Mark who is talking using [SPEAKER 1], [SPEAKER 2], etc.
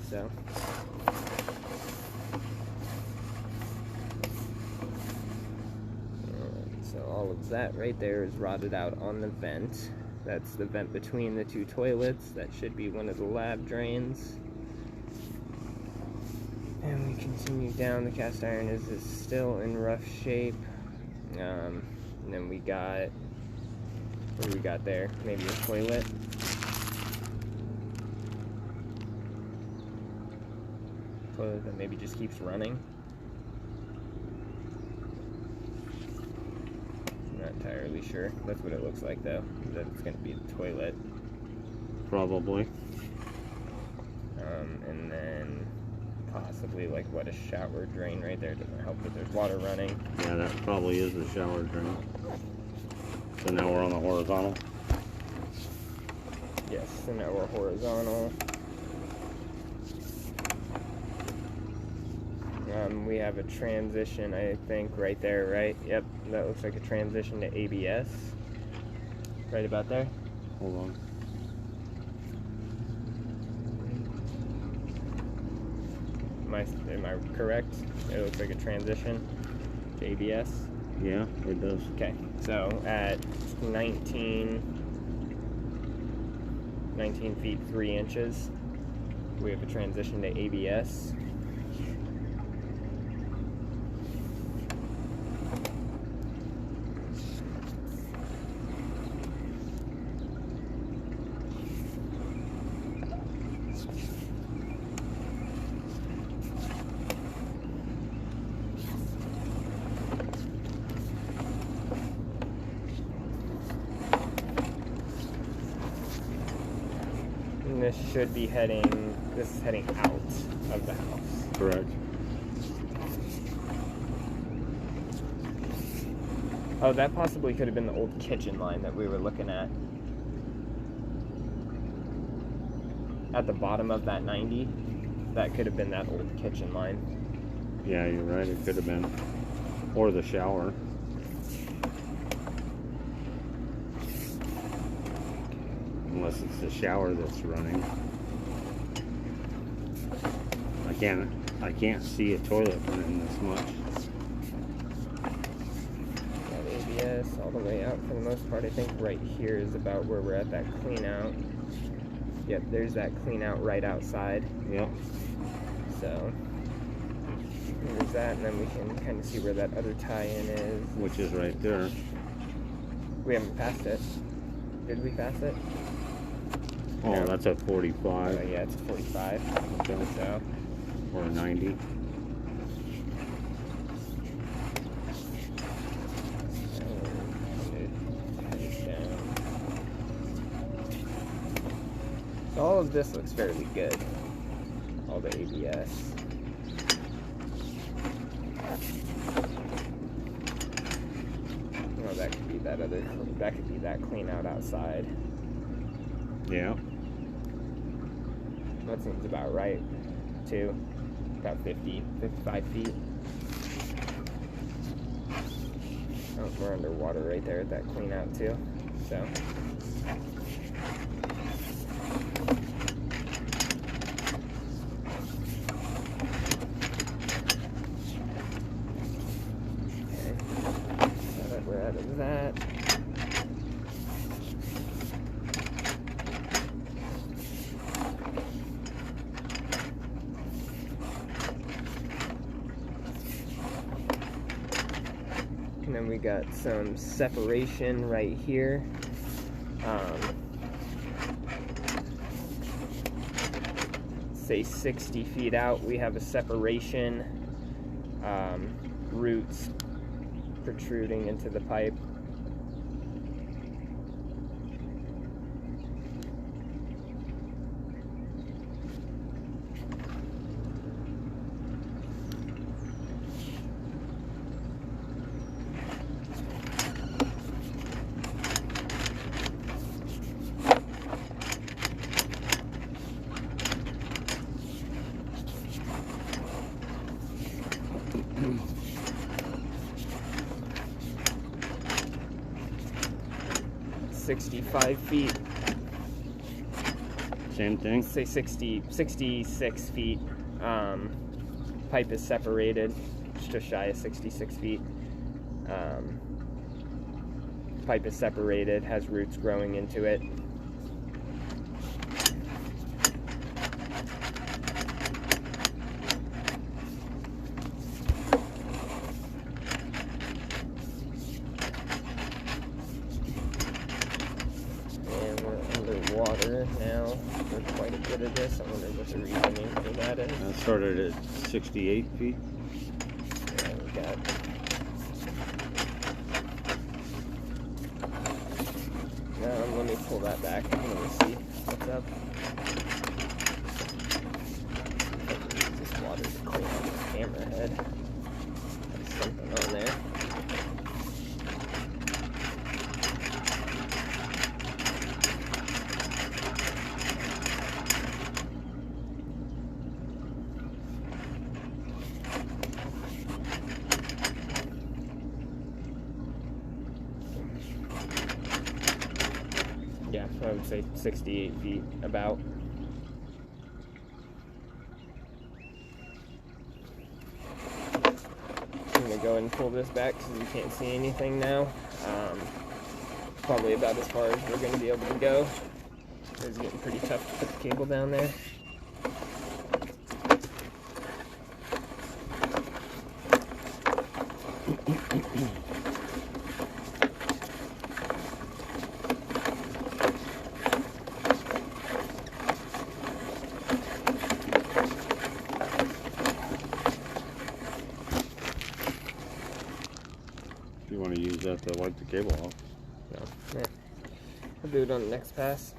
[SPEAKER 1] So. So all of that right there is rotted out on the vent. That's the vent between the two toilets. That should be one of the lab drains. And we continue down. The cast iron is still in rough shape. And then we got, what do we got there? Maybe a toilet. Toilet that maybe just keeps running. Not entirely sure. That's what it looks like, though. That it's going to be the toilet.
[SPEAKER 2] Probably.
[SPEAKER 1] And then possibly like what, a shower drain right there. Doesn't help that there's water running.
[SPEAKER 2] Yeah, that probably is the shower drain. So now we're on the horizontal.
[SPEAKER 1] Yes, so now we're horizontal. We have a transition, I think, right there, right? Yep, that looks like a transition to ABS. Right about there.
[SPEAKER 2] Hold on.
[SPEAKER 1] Am I correct? It looks like a transition to ABS.
[SPEAKER 2] Yeah, it does.
[SPEAKER 1] Okay, so at 19 feet 3 inches, we have a transition to ABS. This should be this is heading out of the house.
[SPEAKER 2] Correct.
[SPEAKER 1] Oh, that possibly could have been the old kitchen line that we were looking at. At the bottom of that 90, that could have been that old kitchen line.
[SPEAKER 2] Yeah, you're right, it could have been. Or the shower. Unless it's the shower that's running. I can't see a toilet running this much.
[SPEAKER 1] Got ABS all the way out for the most part. I think right here is about where we're at that clean out. Yep, there's that clean out right outside.
[SPEAKER 2] Yep.
[SPEAKER 1] So there's that, and then we can kind of see where that other tie-in is.
[SPEAKER 2] Which is right there.
[SPEAKER 1] We haven't passed it. Did we pass it?
[SPEAKER 2] Oh,
[SPEAKER 1] No.
[SPEAKER 2] that's a 45.
[SPEAKER 1] Yeah, it's a 45.
[SPEAKER 2] Okay.
[SPEAKER 1] So.
[SPEAKER 2] Or a 90.
[SPEAKER 1] So all of this looks fairly good. All the ABS. Oh, that could be that clean out outside.
[SPEAKER 2] Yeah.
[SPEAKER 1] That seems about right, too. About 55 feet. Oh, we're underwater right there at that clean out, too. So. Okay. Now that we're out of that. And then we got some separation right here. Say 60 feet out, we have a separation. Roots protruding into the pipe. .65 feet.
[SPEAKER 2] Same thing?
[SPEAKER 1] Say 66 feet. Pipe is separated, it's just shy of 66 feet. Pipe is separated, has roots growing into it. And we're underwater now for quite a bit of this. I wonder what the reasoning for that is.
[SPEAKER 2] That started at 68 feet.
[SPEAKER 1] Yeah, we got let me pull that back. Let me see what's up. Use this water to clean out this camera head. There's something on there. Yeah, I would say 68 feet about. I'm gonna go ahead and pull this back because you can't see anything now. Probably about as far as we're gonna be able to go. It's getting pretty tough to put the cable down there.
[SPEAKER 2] You want to use that to wipe the cable off?
[SPEAKER 1] No, yeah. I'll do it on the next pass.